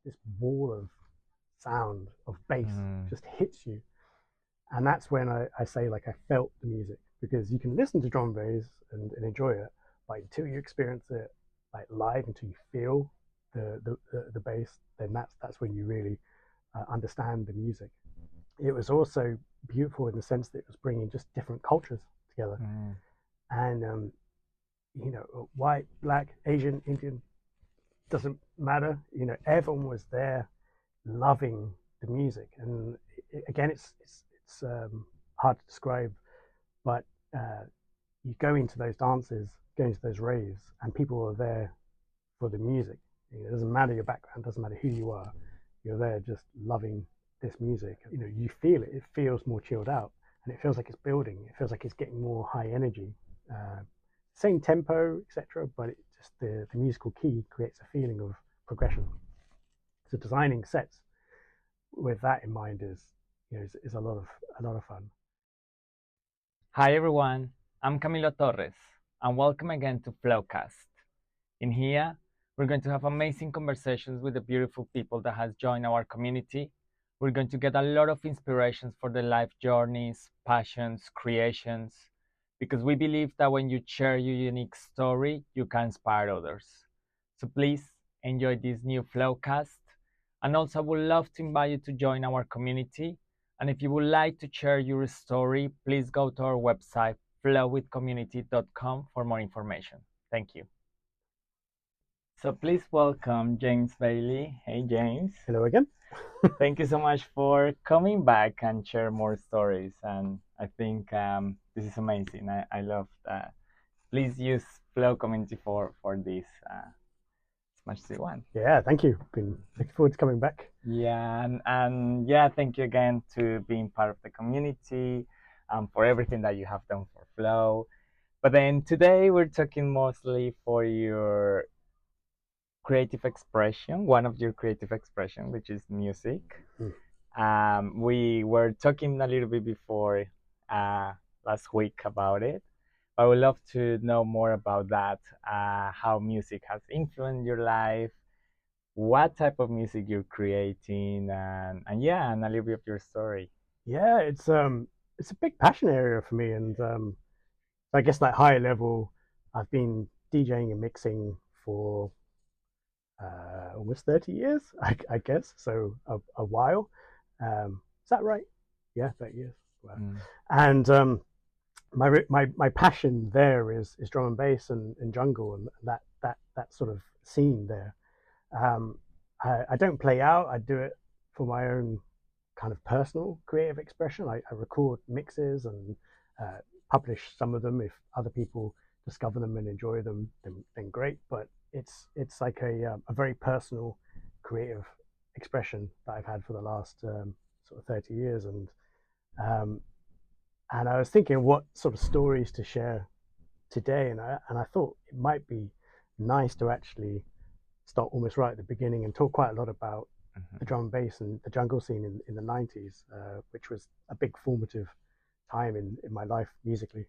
this wall of sound of bass just hits you. And that's when I say like I felt the music, because you can listen to drum and bass and enjoy it, but until you experience it like live, until you feel the bass, then that's when you really understand the music. It was also beautiful in the sense that it was bringing just different cultures together, and white, black, Asian, Indian, doesn't matter. Everyone was there loving the music, and again, it's hard to describe, but you go into those dances, go into those raves, and people are there for the music. It doesn't matter your background, doesn't matter who you are. You're there just loving this music. You feel it. It feels more chilled out, and it feels like it's building. It feels like it's getting more high energy, same tempo, etc. But it just the musical key creates a feeling of progression. So designing sets with that in mind is a lot of fun. Hi everyone, I'm Camilo Torres, and welcome again to Flowcast. In here, we're going to have amazing conversations with the beautiful people that has joined our community. We're going to get a lot of inspirations for their life journeys, passions, creations, because we believe that when you share your unique story, you can inspire others. So please enjoy this new Flowcast. And also, I would love to invite you to join our community. And if you would like to share your story, please go to our website, flowwithcommunity.com, for more information. Thank you. So please welcome James Bailey. Hey, James. Hello again. Thank you so much for coming back and share more stories. And I think this is amazing. I love that. Please use Flow Community for this as much as you want. Yeah, thank you. Been looking forward to coming back. Yeah, and yeah, thank you again to being part of the community, for everything that you have done for Flow. But then today we're talking mostly for your creative expression, one of your creative expression, which is music. We were talking a little bit before last week about it. I would love to know more about that, how music has influenced your life, what type of music you're creating, and yeah, and a little bit of your story. Yeah, it's a big passion area for me, and I guess like higher level, I've been DJing and mixing for almost 30 years, I guess, so a while. Is that right? Yeah, 30 years. Wow. And my passion there is drum and bass and jungle, and that sort of scene there. I don't play out. I do it for my own kind of personal creative expression. I record mixes and publish some of them. If other people discover them and enjoy them, then great. But it's like a very personal creative expression that I've had for the last sort of 30 years, and I was thinking what sort of stories to share today, and I thought it might be nice to actually start almost right at the beginning and talk quite a lot about the drum and bass and the jungle scene in the 90s, which was a big formative time in my life musically.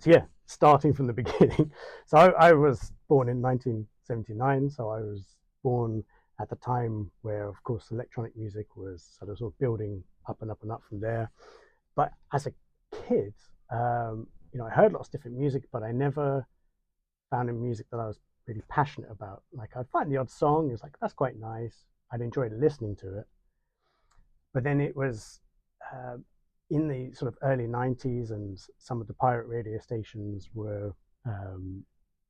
So yeah, starting from the beginning. So I was born in 1979, so I was born at the time where, of course, electronic music was sort of building up and up and up from there. But as a kid, I heard lots of different music, but I never found music that I was really passionate about. Like I'd find the odd song, it's like, that's quite nice. I'd enjoy listening to it. But then it was in the sort of early 90s, and some of the pirate radio stations were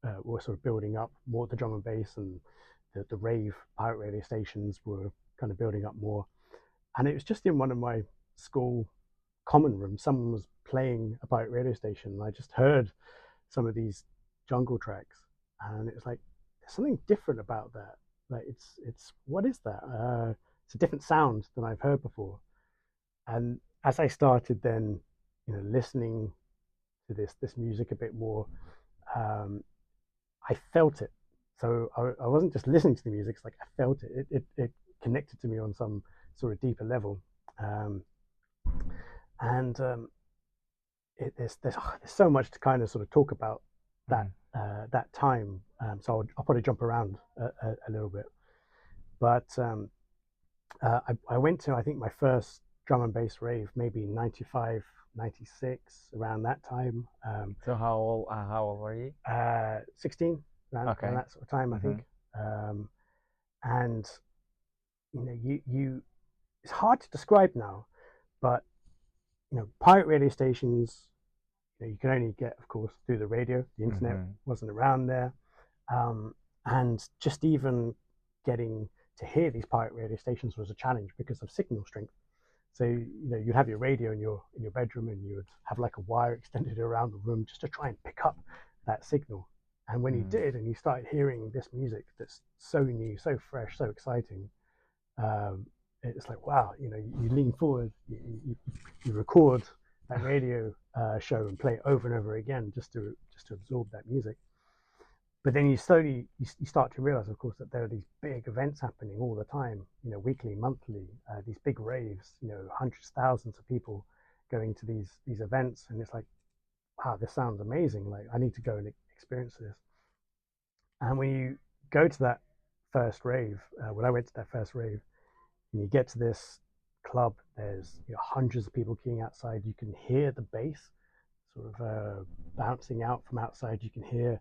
sort of building up more. The drum and bass and the rave pirate radio stations were kind of building up more. And it was just in one of my school common rooms, someone was playing a pirate radio station, and I just heard some of these jungle tracks, and it was like, there's something different about that. Like it's what is that? It's a different sound than I've heard before. And as I started then, listening to this music a bit more, I felt it. So I wasn't just listening to the music; it's like I felt it. It connected to me on some sort of deeper level. And there's so much to kind of sort of talk about that that time. So I'll probably jump around a little bit. But I went to, I think, my first drum and bass rave maybe in 95, 96, around that time. So how old were you? 16, around Okay. that sort of time, I Mm-hmm. think. And you it's hard to describe now, but pirate radio stations, you can only get, of course, through the radio. The internet Mm-hmm. wasn't around there, um, and just even getting to hear these pirate radio stations was a challenge because of signal strength. So you'd have your radio in your bedroom, and you would have like a wire extended around the room just to try and pick up that signal. And when you Mm. did, and you started hearing this music that's so new, so fresh, so exciting, um, it's like wow, you lean forward, you record that radio show and play it over and over again just to absorb that music. But then you slowly you start to realize, of course, that there are these big events happening all the time, weekly, monthly, these big raves, hundreds, thousands of people going to these events, and it's like, wow, this sounds amazing. Like I need to go and experience this. And when you go to that first rave, when I went to that first rave, and you get to this club, there's hundreds of people queuing outside. You can hear the bass sort of bouncing out from outside. You can hear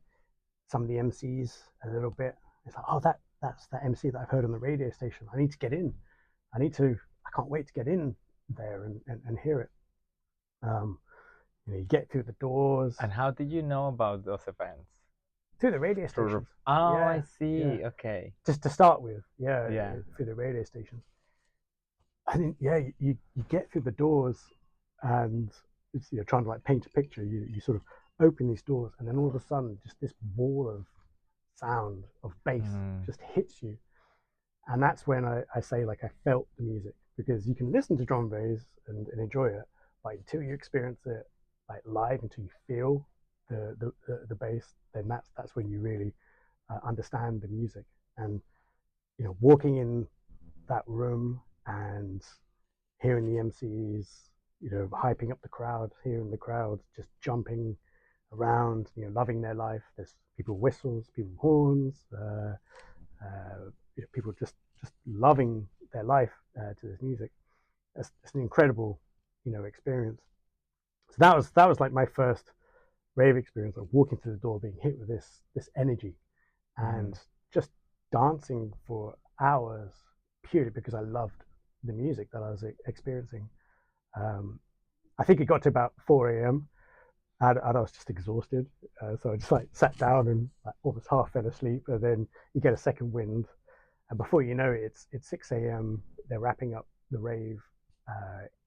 some of the MCs a little bit. It's like, oh, that's that MC that I've heard on the radio station. I need to get in. I can't wait to get in there and hear it. Um, you get through the doors, And how did you know about those events? through the radio Through stations. Oh, I Yeah, yeah. see. Okay. Just to start with, yeah, Yeah. through the radio stations. I think, yeah, you get through the doors, and it's, trying to like paint a picture. You sort of open these doors, and then all of a sudden, just this wall of sound of bass Mm. just hits you. And that's when I say like I felt the music, because you can listen to drum bass and enjoy it, but until you experience it like live, until you feel the bass, then that's when you really understand the music. And walking in that room and hearing the MCs, hyping up the crowd, hearing the crowd just jumping around, loving their life. There's people whistles, people horns, people just loving their life to this music. It's an incredible, experience. So that was like my first rave experience, like walking through the door, being hit with this energy, Mm. and just dancing for hours purely because I loved the music that I was experiencing. Um, I think it got to about 4 a.m. And I was just exhausted, so I just like sat down and like, almost half fell asleep. And then you get a second wind, and before you know it, it's 6 a.m. They're wrapping up the rave.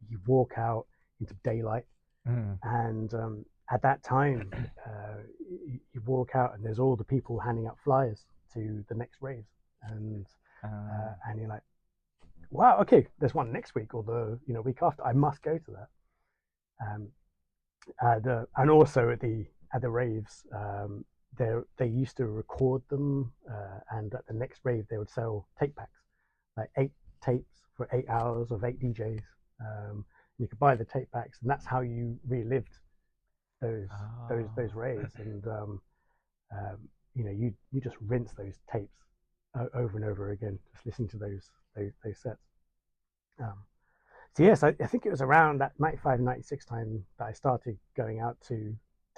You walk out into daylight, Mm. and at that time, you walk out, and there's all the people handing out flyers to the next rave, and Uh, and you're like, wow, okay, there's one next week or the week after. I must go to that. Um, and also at the raves, they used to record them, and at the next rave they would sell tape packs, like 8 tapes for 8 hours of 8 DJs. You could buy the tape packs, and that's how you relived those those oh. raves. And you just rinse those tapes over and over again, just listening to those sets. Um, so yes, I think it was around that 95, 96 time that I started going out to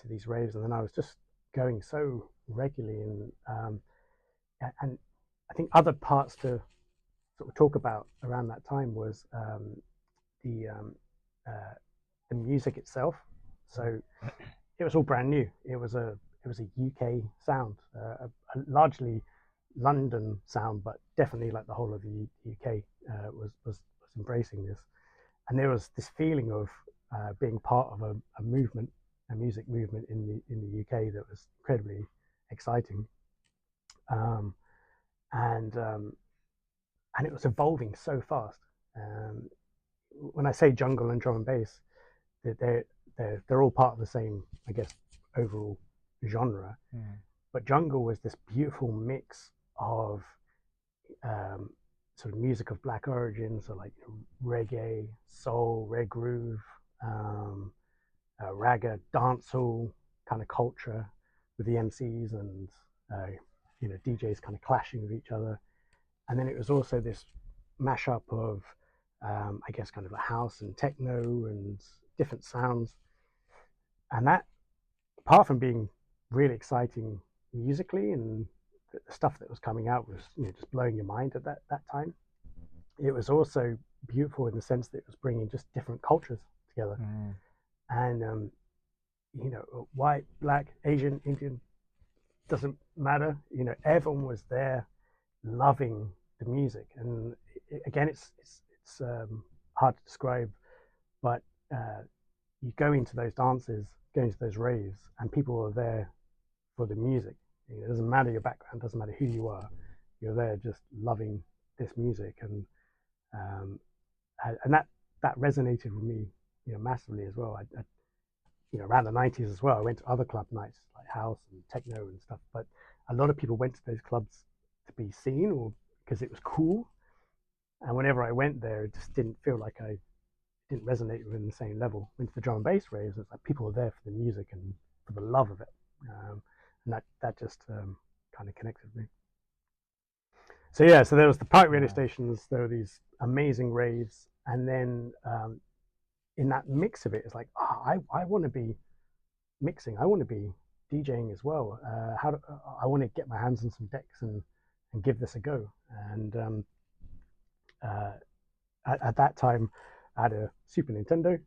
these raves, and then I was just going so regularly, and I think other parts to sort of talk about around that time was the um, uh, the music itself. So it was all brand new. It was a UK sound, a largely London sound, but definitely like the whole of the UK was embracing this. And there was this feeling of being part of a movement, a music movement in the UK that was incredibly exciting, um, and um, and it was evolving so fast. Um, when I say jungle and drum and bass, they're they're all part of the same, I guess, overall genre. Mm. But jungle was this beautiful mix of um, sort of music of black origin, so like reggae, soul, red groove, raga, dancehall kind of culture, with the MCs and DJs kind of clashing with each other. And then it was also this mashup of I guess kind of a house and techno and different sounds. And that, apart from being really exciting musically, and the stuff that was coming out was just blowing your mind at that time, it was also beautiful in the sense that it was bringing just different cultures together. And white, black, Asian, Indian, doesn't matter. Everyone was there loving the music. And again, it's hard to describe, but you go into those dances, go into those raves, and people are there for the music. It doesn't matter your background, doesn't matter who you are. You're there just loving this music, and that resonated with me, massively as well. I around the 90s as well, I went to other club nights like house and techno and stuff, but a lot of people went to those clubs to be seen or because it was cool. And whenever I went there, it just didn't feel like I didn't resonate with the same level. Went to the drum and bass raves, it's like people were there for the music and for the love of it, and that just kind of connected with me. So yeah, so there was the pirate radio stations, there were these amazing raves, and then in that mix of it, it's like, I want to be mixing, I want to be DJing as well. I want to get my hands on some decks and give this a go. And at that time, I had a Super Nintendo,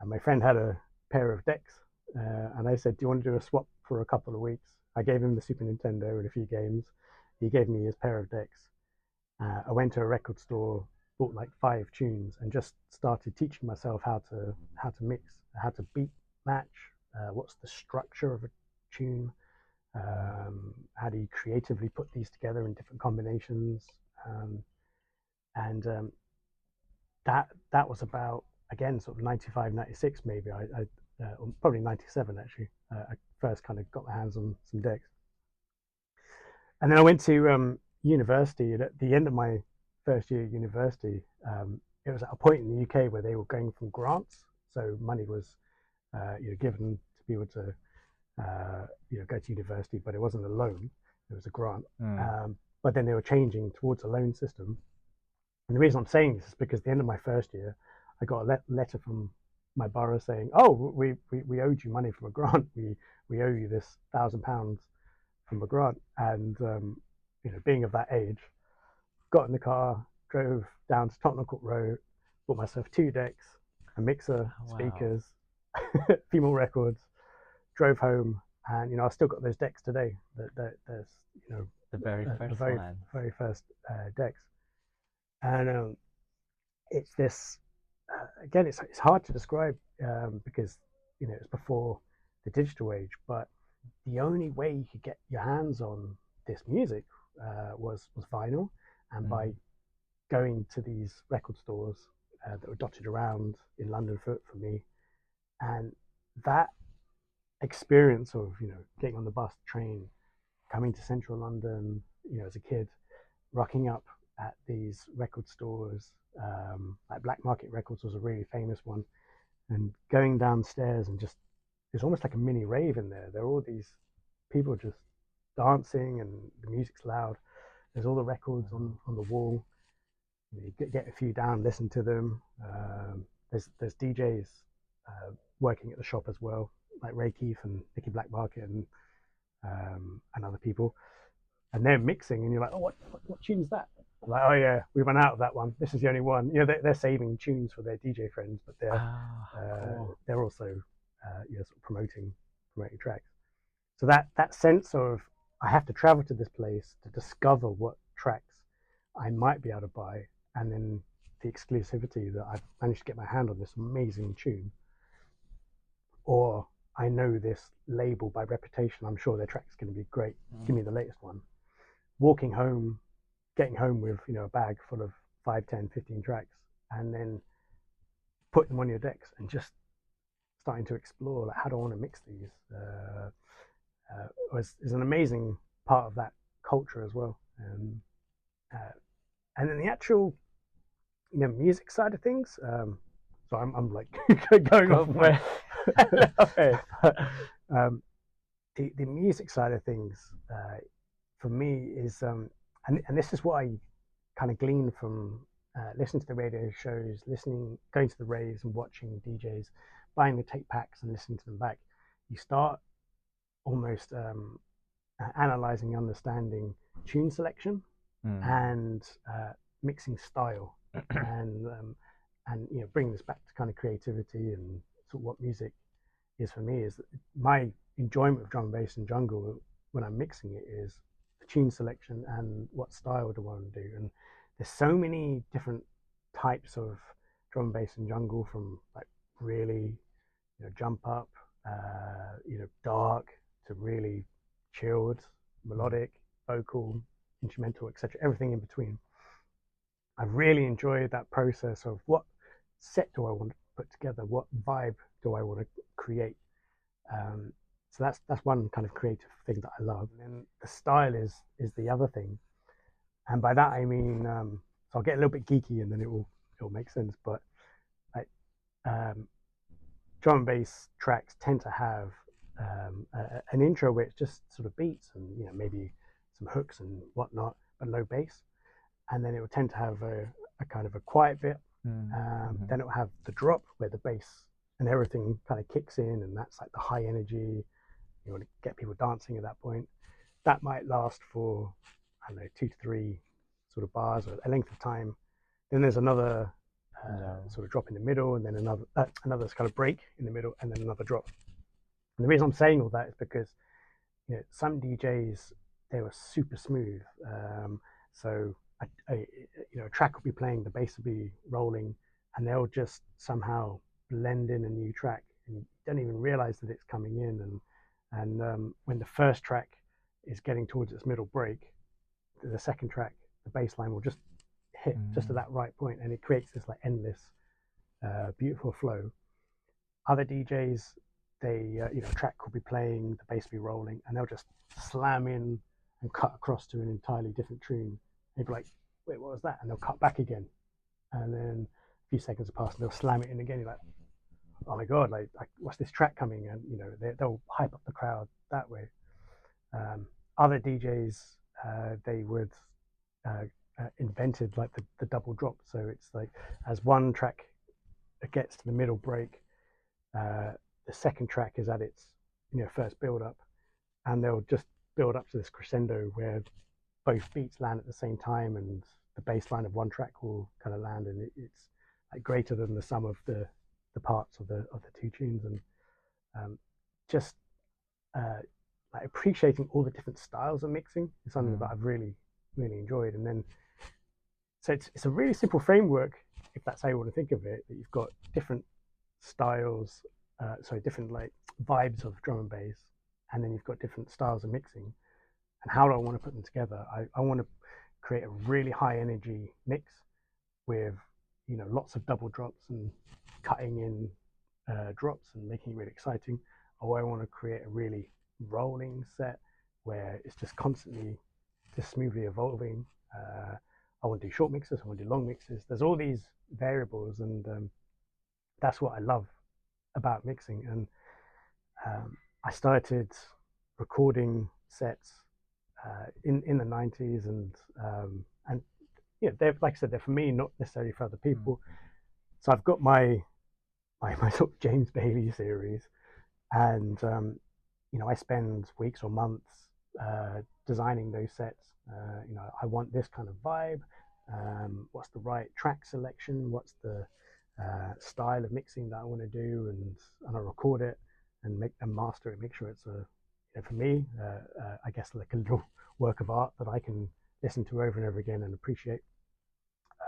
and my friend had a pair of decks. And I said, "Do you want to do a swap for a couple of weeks?" I gave him the Super Nintendo and a few games. He gave me his pair of decks. I went to a record store, bought like 5 tunes, and just started teaching myself how to mix, how to beat match, what's the structure of a tune, how do you creatively put these together in different combinations, and that was about, again, sort of 95, 96 maybe. I probably 97 actually. I first kind of got my hands on some decks, and then I went to university. And at the end of my first year at university, it was at a point in the UK where they were going from grants, so money was given to be able to go to university, but it wasn't a loan; it was a grant. But then they were changing towards a loan system. And the reason I'm saying this is because at the end of my first year, I got a letter from my borough saying, "Oh, we owed you money from a grant. We owe you this £1,000 from a grant." And being of that age, got in the car, drove down to Tottenham Court Road, bought myself 2 decks, a mixer, speakers, a few more records, drove home, and I've still got those decks today. There's the very first decks, and it's this again. It's hard to describe because it's before the digital age, but the only way you could get your hands on this music was vinyl, and by going to these record stores that were dotted around in London for me, and that experience of getting on the bus, train, coming to central London, as a kid, rocking up at these record stores, like Black Market Records was a really famous one, and going downstairs and just, it's almost like a mini rave in there. There are all these people just dancing, and the music's loud. There's all the records on the wall. You get a few down, listen to them. There's DJs working at the shop as well, like Ray Keith and Nicky Black Market and other people, and they're mixing, and you're like, "Oh, what tune's that?" I'm like, "Oh yeah, we ran out of that one. This is the only one." They're saving tunes for their DJ friends, but they're also sort of promoting tracks. So that sense of, I have to travel to this place to discover what tracks I might be able to buy, and then the exclusivity that I've managed to get my hand on this amazing tune, or I know this label by reputation, I'm sure their track's going to be great. Give me the latest one. Walking home, getting home with a bag full of 5, 10, 15 tracks, and then putting them on your decks and just starting to explore, like, how do I want to mix these? Is an amazing part of that culture as well. And then the actual music side of things. So I'm like going off. the music side of things for me is, and this is what I kind of glean from listening to the radio shows, going to the raves and watching DJs, buying the tape packs and listening to them back. You start almost analyzing, understanding tune selection and mixing style, and bringing this back to kind of creativity and sort of what music is for me. Is my enjoyment of drum and bass and jungle when I'm mixing it is the tune selection and what style do I want to do. And there's so many different types of drum and bass and jungle, from like really jump up, dark, to really chilled, melodic, vocal, instrumental, etc. Everything in between. I've really enjoyed that process of what set do I want to put together, what vibe do I want to create. So that's one kind of creative thing that I love. And then the style is the other thing, and by that I mean, so I'll get a little bit geeky and then it will make sense. But like, drum and bass tracks tend to have an intro where it's just sort of beats and maybe some hooks and whatnot, but no bass. And then it will tend to have a kind of a quiet bit. Then it will have the drop where the bass and everything kind of kicks in, and that's like the high energy. You want to get people dancing at that point. That might last for, I don't know, 2 to 3 sort of bars, or a length of time. Then there's another sort of drop in the middle, and then another kind of break in the middle, and then another drop. And the reason I'm saying all that is because some DJs, they were super smooth. So a track will be playing, the bass will be rolling, and they'll just somehow blend in a new track, and you don't even realize that it's coming in. And when the first track is getting towards its middle break, the second track, the bass line will just hit just at that right point, and it creates this like endless, beautiful flow. Other DJs, they track will be playing, the bass will be rolling, and they'll just slam in and cut across to an entirely different tune. They'd be like, wait, what was that? And they'll cut back again, and then a few seconds pass and they'll slam it in again. You're like, oh my god, like what's this track coming? And they'll hype up the crowd that way. Other DJs, they would invented like the double drop. So it's like, as one track gets to the middle break, the second track is at its first build up, and they'll just build up to this crescendo where both beats land at the same time, and the bass line of one track will kind of land, and it's like greater than the sum of the parts of the two tunes. And just like appreciating all the different styles of mixing is something that I've really enjoyed. And then so it's a really simple framework, if that's how you want to think of it, that you've got different styles, different like vibes of drum and bass, and then you've got different styles of mixing. And how do I want to put them together? I want to create a really high energy mix with lots of double drops and cutting in drops and making it really exciting. Or I want to create a really rolling set where it's just constantly just smoothly evolving. I want to do short mixes, I want to do long mixes. There's all these variables, and that's what I love about mixing. And I started recording sets in the 90s, and they're, like I said, they're for me, not necessarily for other people. So I've got my sort of James Bailey series, and I spend weeks or months designing those sets. I want this kind of vibe. What's the right track selection? What's the style of mixing that I want to do? And I record it and master it. Make sure it's for me, I guess, like a little work of art that I can listen to over and over again and appreciate.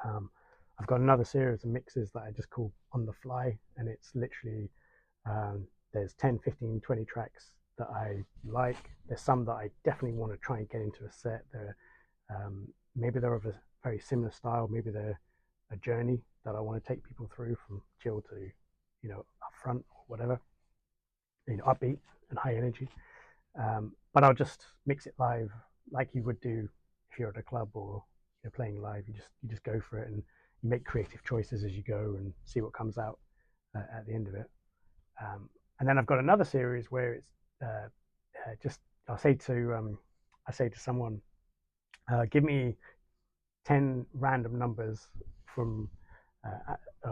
I've got another series of mixes that I just call On the Fly, and it's literally there's 10, 15, 20 tracks that I like. There's some that I definitely want to try and get into a set. Maybe they're of a very similar style. Maybe they're a journey that I want to take people through, from chill to upfront or whatever, upbeat and high energy. But I'll just mix it live like you would do if you're at a club or you're playing live. You just go for it, and you make creative choices as you go and see what comes out at the end of it. And then I've got another series where it's just I say to someone, give me 10 random numbers from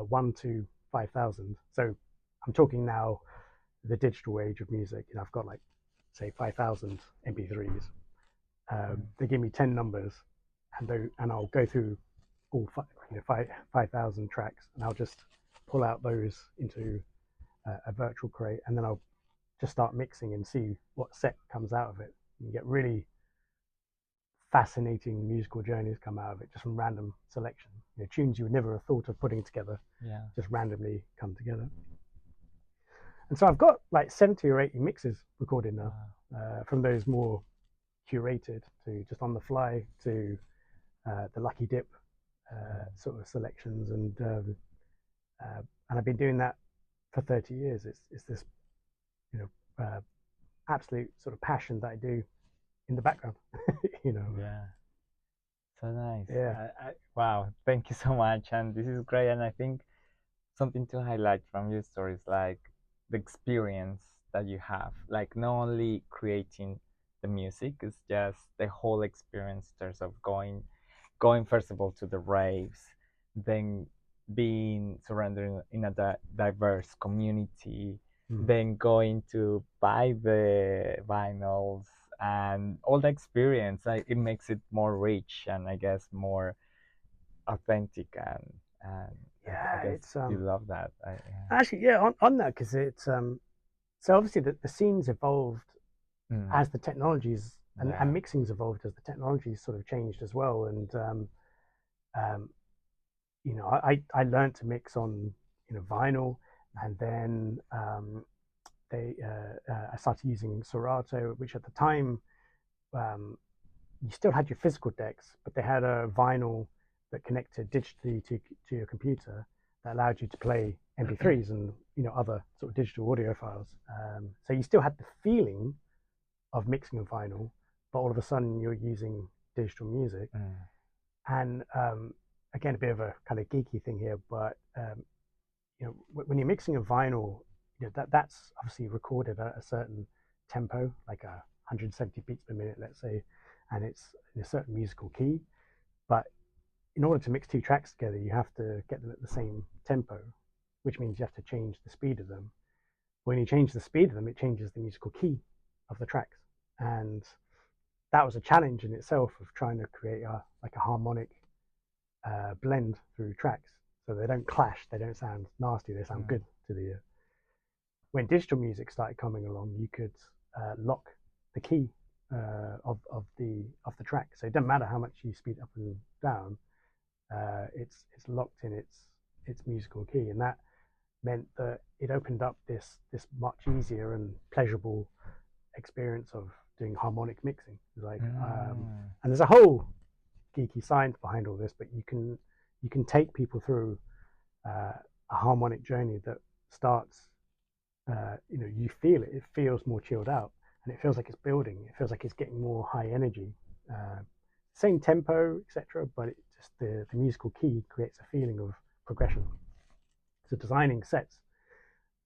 1 to 5,000. So I'm talking now the digital age of music. I've got like, say, 5,000 MP3s. They give me 10 numbers, and I'll go through all 5,000 tracks, and I'll just pull out those into a virtual crate, and then I'll just start mixing and see what set comes out of it. You get really fascinating musical journeys come out of it just from random selection. Tunes you would never have thought of putting together, just randomly come together. And so I've got like 70 or 80 mixes recorded now, from those more curated to just on the fly to the lucky dip sort of selections, and I've been doing that for 30 years. It's this absolute sort of passion that I do in the background. Yeah, so nice. Yeah. Wow, thank you so much, and this is great. And I think something to highlight from your stories, like the experience that you have, like not only creating the music, it's just the whole experience in terms of going first of all to the raves, then being surrounded in a diverse community, then going to buy the vinyls and all the experience. Like, it makes it more rich and I guess more authentic, and I guess it's you love that. actually, yeah, on that, because it's so obviously the scene's evolved as the technologies and mixing's evolved as the technologies sort of changed as well. And I learned to mix on vinyl, and then I started using Serato, which at the time you still had your physical decks, but they had a vinyl that connected digitally to your computer that allowed you to play MP3s and other sort of digital audio files. So you still had the feeling of mixing a vinyl, but all of a sudden you're using digital music. And again, a bit of a kind of geeky thing here, but when you're mixing a vinyl, that's obviously recorded at a certain tempo, like 170 beats per minute, let's say, and it's in a certain musical key. But in order to mix two tracks together, you have to get them at the same tempo, which means you have to change the speed of them. When you change the speed of them, it changes the musical key of the tracks. And that was a challenge in itself, of trying to create a harmonic blend through tracks, so they don't clash, they don't sound nasty, they sound good to the ear. When digital music started coming along, you could lock the key of the track, so it doesn't matter how much you speed up and down. It's locked in its musical key, and that meant that it opened up this much easier and pleasurable experience of doing harmonic mixing. Like, and there's a whole geeky science behind all this, but you can take people through a harmonic journey that starts. You feel it. It feels more chilled out, and it feels like it's building. It feels like it's getting more high energy, same tempo, etc. But it just the musical key creates a feeling of progression. So designing sets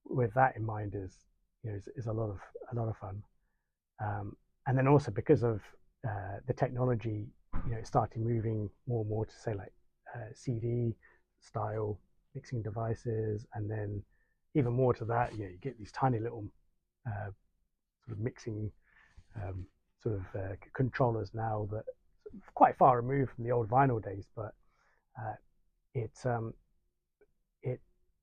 with that in mind is a lot of fun. And then also, because of the technology, it started moving more and more to, say, like CD style mixing devices, and then even more to that, you get these tiny little sort of mixing controllers now that are quite far removed from the old vinyl days, but it's it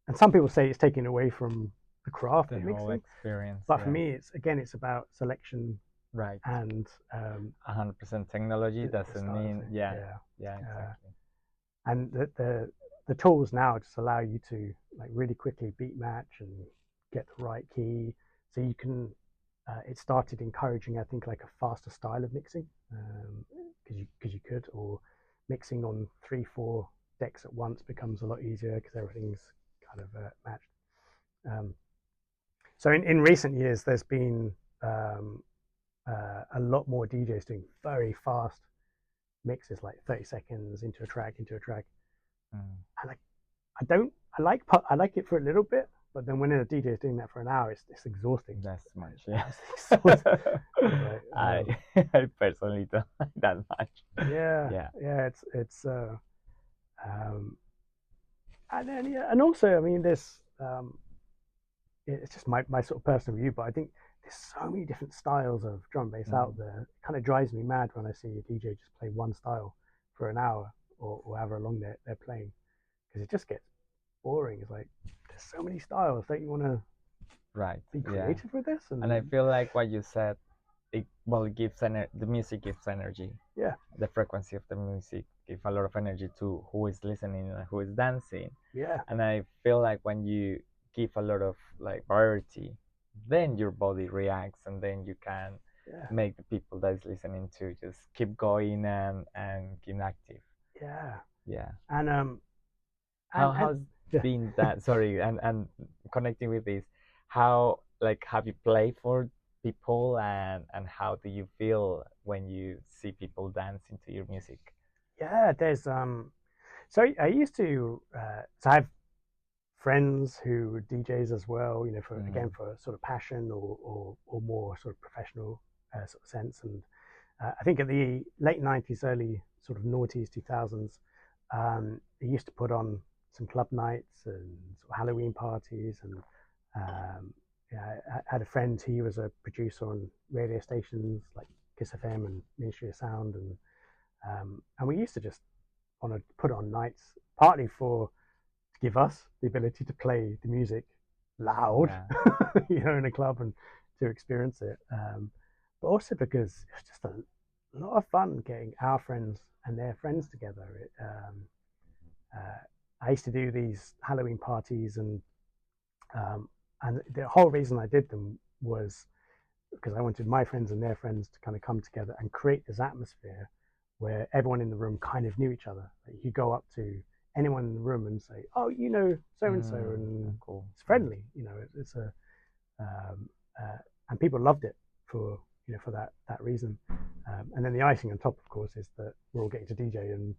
and some people say it's taken away from the craft of mixing experience. But for me, it's about selection, right? And 100% technology doesn't mean exactly. And the tools now just allow you to like really quickly beat match and get the right key, so you can. It started encouraging, I think, like a faster style of mixing, because you could, or mixing on 3-4 decks at once becomes a lot easier because everything's kind of matched. So in recent years, there's been a lot more DJs doing very fast mixes, like 30 seconds into a track. And I like it for a little bit, But then when a DJ is doing that for an hour, it's exhausting. That's much, yeah. Right? I personally don't like that much. Yeah, Yeah. yeah. Um, and then yeah, and also, I mean, it's just my sort of personal view, but I think there's so many different styles of drum and bass out there. It kind of drives me mad when I see a DJ just play one style for an hour or however long they're playing, because it just gets boring. It's like there's so many styles. Don't you want to Right. be Yeah. creative with this? And I feel like what you said, it gives the music gives energy. Yeah. The frequency of the music gives a lot of energy to who is listening and who is dancing. Yeah. And I feel like when you give a lot of like variety, then your body reacts, and then you can make the people that is listening to just keep going and keep active. Yeah. Yeah. And how's been that? Sorry, and connecting with this, how like have you played for people, and how do you feel when you see people dancing to your music? Yeah, there's so I used to so I have friends who were DJs as well, you know, for again for sort of passion or more sort of professional sort of sense. And I think at the late 90s, early sort of noughties, 2000s, they used to put on some club nights and sort of Halloween parties. And yeah, I had a friend, he was a producer on radio stations like Kiss FM and Ministry of Sound. And we used to just want to put on nights, partly to give us the ability to play the music loud, you know, in a club and to experience it. But also because it's just a lot of fun getting our friends and their friends together. I used to do these Halloween parties, and the whole reason I did them was because I wanted my friends and their friends to kind of come together and create this atmosphere where everyone in the room kind of knew each other. Like you go up to anyone in the room and say, "Oh, you know, so and so," and cool. It's friendly. You know, and people loved it for that reason. And then the icing on top, of course, is that we're all getting to DJ and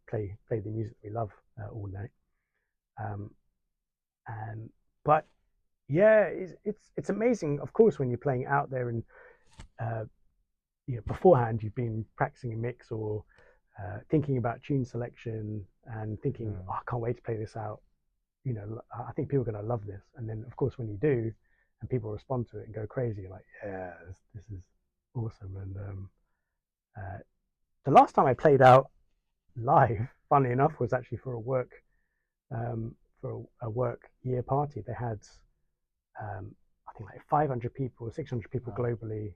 play the music that we love all night. But yeah, it's amazing. Of course, when you're playing out there and beforehand you've been practicing a mix or thinking about tune selection and thinking, oh, I can't wait to play this out. You know, I think people are going to love this. And then, of course, when you do, and people respond to it and go crazy, you're like, yeah, this is awesome. And the last time I played out live, funnily enough, was actually for a work year party. They had, I think, like 500 people, 600 people globally,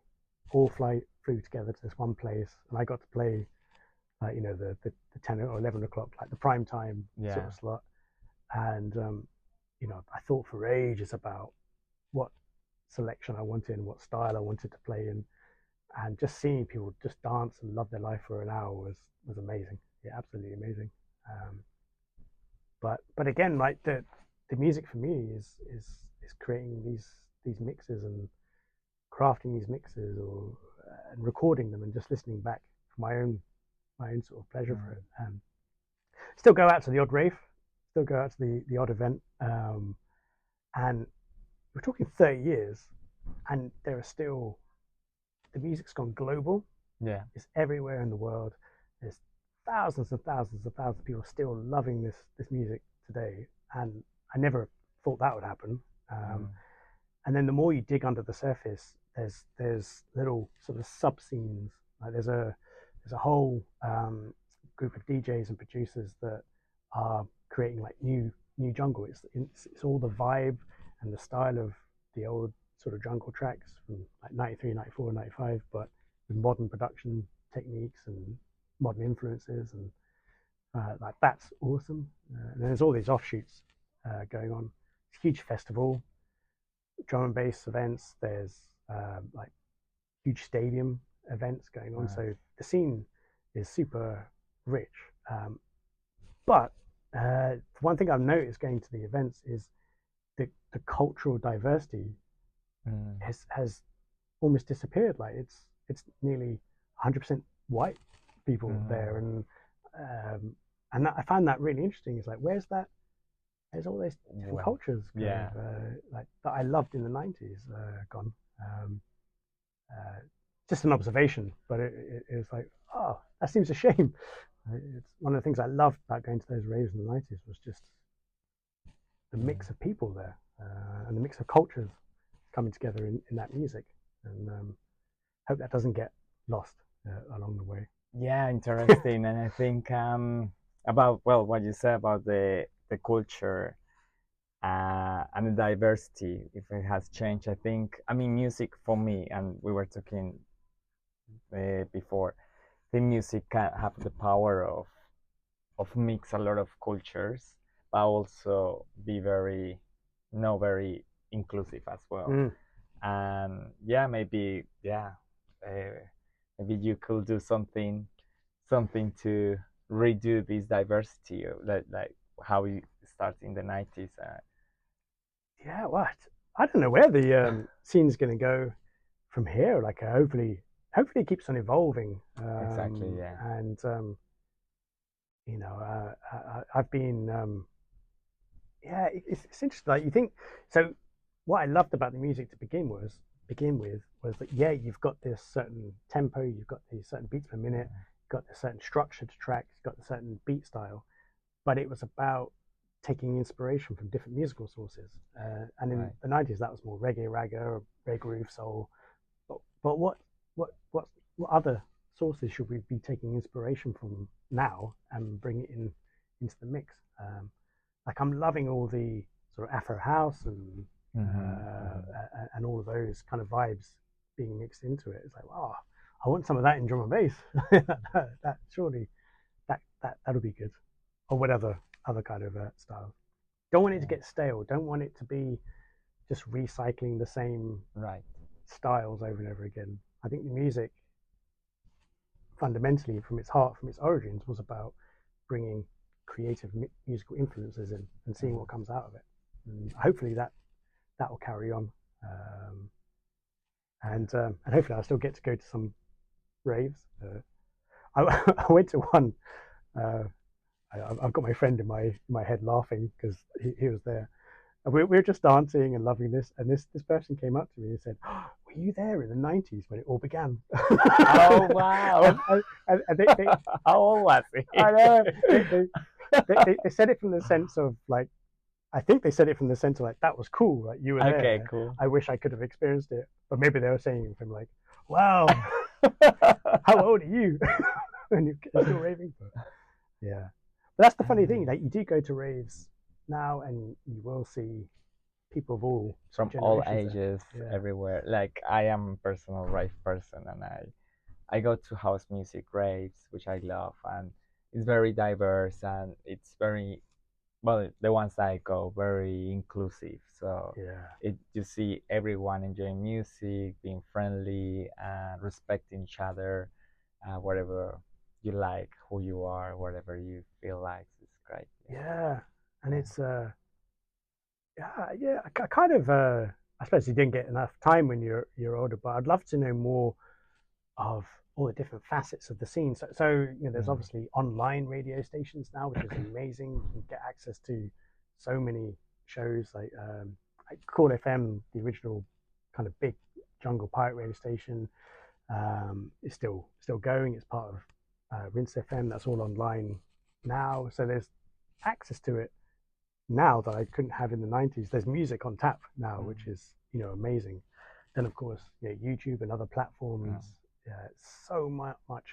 all flew together to this one place, and I got to play, you know, the 10 or 11 o'clock, like the prime time sort of slot. And you know, I thought for ages about what selection I wanted and what style I wanted to play in, and just seeing people just dance and love their life for an hour was amazing. Yeah, absolutely amazing. But again, like the music for me is creating these mixes and crafting these mixes and recording them and just listening back for my own sort of pleasure for it. Still go out to the odd rave, still go out to the odd event, and we're talking 30 years, and there are still, the music's gone global. Yeah, it's everywhere in the world. There's thousands and thousands of people still loving this music today, and I never thought that would happen. And then the more you dig under the surface, there's little sort of sub scenes. Like there's a whole group of DJs and producers that are creating like new jungle. It's all the vibe and the style of the old sort of jungle tracks from like 93, 94, 95, but with modern production techniques and modern influences, and like that's awesome. And there's all these offshoots going on. It's a huge festival, drum and bass events. There's like huge stadium events going on. So the scene is super rich. But one thing I've noticed going to the events is the cultural diversity has almost disappeared. Like it's nearly 100% white people there, and I found that really interesting. It's like, where's that there's all those different Well, cultures kind yeah, of like that I loved in the 90s gone. Um, uh, just an observation, but it was like, oh, that seems a shame. It's one of the things I loved about going to those raves in the 90s was just the mix of people there and the mix of cultures coming together in that music. And hope that doesn't get lost along the way. yeah, interesting. And I think about, well, what you said about the culture and the diversity, if it has changed. I think, I mean, music for me, and we were talking before, the music can have the power of mix a lot of cultures, but also be very, no, very inclusive as well. Mm. And yeah, maybe, yeah, uh, maybe you could do something to redo this diversity, like how you start in the 90s. Yeah, what? I don't know where the scene's going to go from here. Like, hopefully it keeps on evolving. Exactly, yeah. And I've been, yeah, it's interesting. Like you think, so what I loved about the music to begin with was that yeah, you've got this certain tempo, you've got these certain beats per minute, you've got this certain structure to tracks, you've got a certain beat style, but it was about taking inspiration from different musical sources. And in Right. the 90s, that was more reggae, ragga, reggae groove, soul. But what what other sources should we be taking inspiration from now and bring it into the mix? Like I'm loving all the sort of Afro house and all of those kind of vibes being mixed into it. It's like, wow, I want some of that in drum and bass. that surely that'll be good, or whatever other kind of style. Don't want it to get stale. Don't want it to be just recycling the same Right. styles over and over again. I think the music, fundamentally, from its heart, from its origins, was about bringing creative musical influences in and seeing what comes out of it. And hopefully that will carry on. And hopefully I'll still get to go to some raves. I went to one. Uh, I've got my friend in my head laughing because he was there. And we were just dancing and loving this, and this person came up to me and said, oh, "Were you there in the 90s when it all began?" Oh wow! And How old was he? I know they said it from the sense of like, I think they said it from the sense of like that was cool, like you were there. Okay, cool. I wish I could have experienced it, but maybe they were saying it from like, wow, how old are you? And you're still raving for it. Yeah, but that's the funny thing. Like you do go to raves now, and you will see people of all From all generations ages, yeah. everywhere. Like I am a personal rave person, and I go to house music raves, which I love, and it's very diverse and it's very, well, the ones I go, very inclusive. So Yeah, you see everyone enjoying music, being friendly, and respecting each other, whatever you like, who you are, whatever you feel like. It's great. yeah, and Yeah. it's yeah. I kind of I suppose you didn't get enough time when you're older, but I'd love to know more of all the different facets of the scene. So you know, there's obviously online radio stations now, which is amazing. You can get access to so many shows like Cool FM, the original kind of big jungle pirate radio station, is still going. It's part of Rinse FM. That's all online now. So there's access to it now that I couldn't have in the 90s. There's music on tap now, which is amazing. Then of course, YouTube and other platforms. So much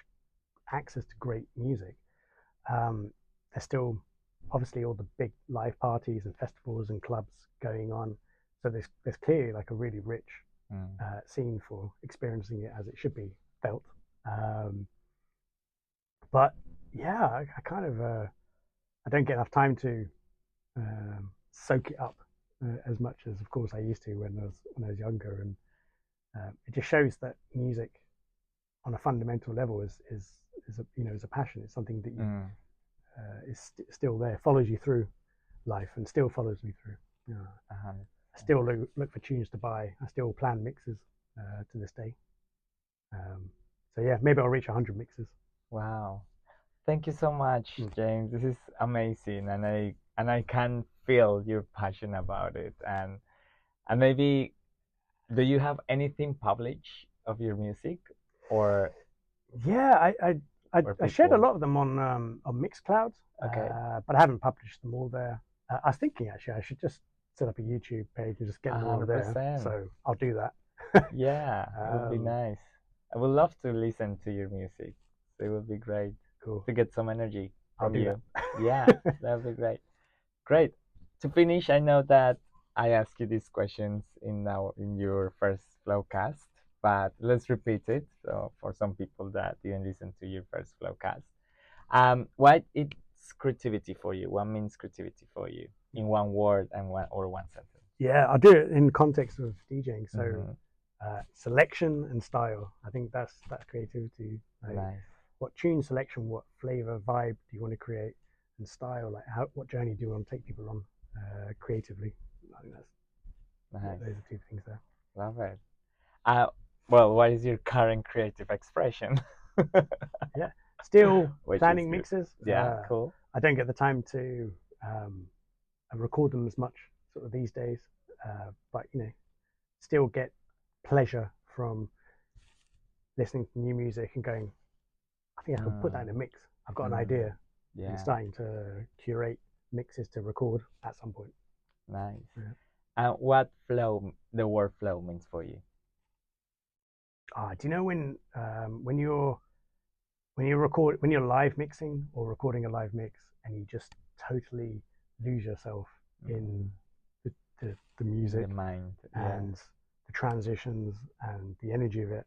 access to great music. There's still obviously all the big live parties and festivals and clubs going on. So there's clearly like a really rich scene for experiencing it as it should be felt. But yeah, I kind of I don't get enough time to soak it up as much as, of course, I used to when I was younger. And it just shows that music, on a fundamental level, is is a passion. It's something that you is still there, follows you through life, and still follows me through. I still look for tunes to buy. I still plan mixes to this day. So yeah, maybe I'll reach 100 mixes. Wow. Thank you so much, James. This is amazing, and I can feel your passion about it. And maybe, do you have anything published of your music, or Yeah, I shared a people? lot of them on Mixcloud, Okay, but I haven't published them all there. I was thinking actually I should just set up a YouTube page and just get a them all hundred there. percent. So I'll do that. Yeah, it would be um, nice. I would love to listen to your music. It would be great cool. to get some energy I'll from do you. Yeah, that. that would be great. Great. To finish, I know that I asked you these questions in your first Flowcast, but let's repeat it. So for some people that didn't listen to your first Flowcast, what is creativity for you? What means creativity for you in one word and one sentence? Yeah, I'll do it in context of DJing. So Mm-hmm. selection and style. I think that's creativity. Like, Nice, what tune selection, what flavor, vibe do you want to create, and style. Like what journey do you want to take people on creatively? I think nice. those are two things there. Love it. Uh, well, what is your current creative expression? Yeah, still Which is planning good. mixes. Yeah, cool. I don't get the time to um, record them as much sort of these days, but still get pleasure from listening to new music and going, I think I could put that in a Mm, mix. I've got an mm, idea, and yeah, starting to curate mixes to record at some point. nice. Yeah. What the word flow means for you? Do you know when you're live mixing or recording a live mix and you just totally lose yourself in Mm, the in the music mind, yeah. and the transitions and the energy of it,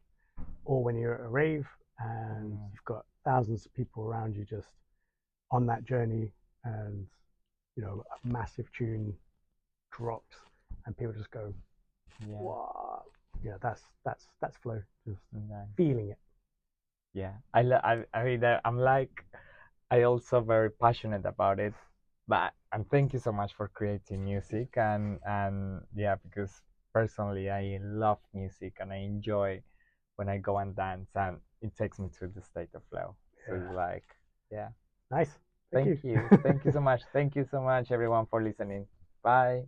or when you're at a rave and Mm, you've got thousands of people around you just on that journey, and a massive tune drops and people just go, yeah, wow. Yeah, that's flow, just nice. feeling it. Yeah, I mean, I'm like, I also very passionate about it, but and thank you so much for creating music, and yeah, because personally I love music and I enjoy when I go and dance, and it takes me to the state of flow. So it's Yeah, like, yeah, nice. Thank you. thank you so much, everyone, for listening. Bye.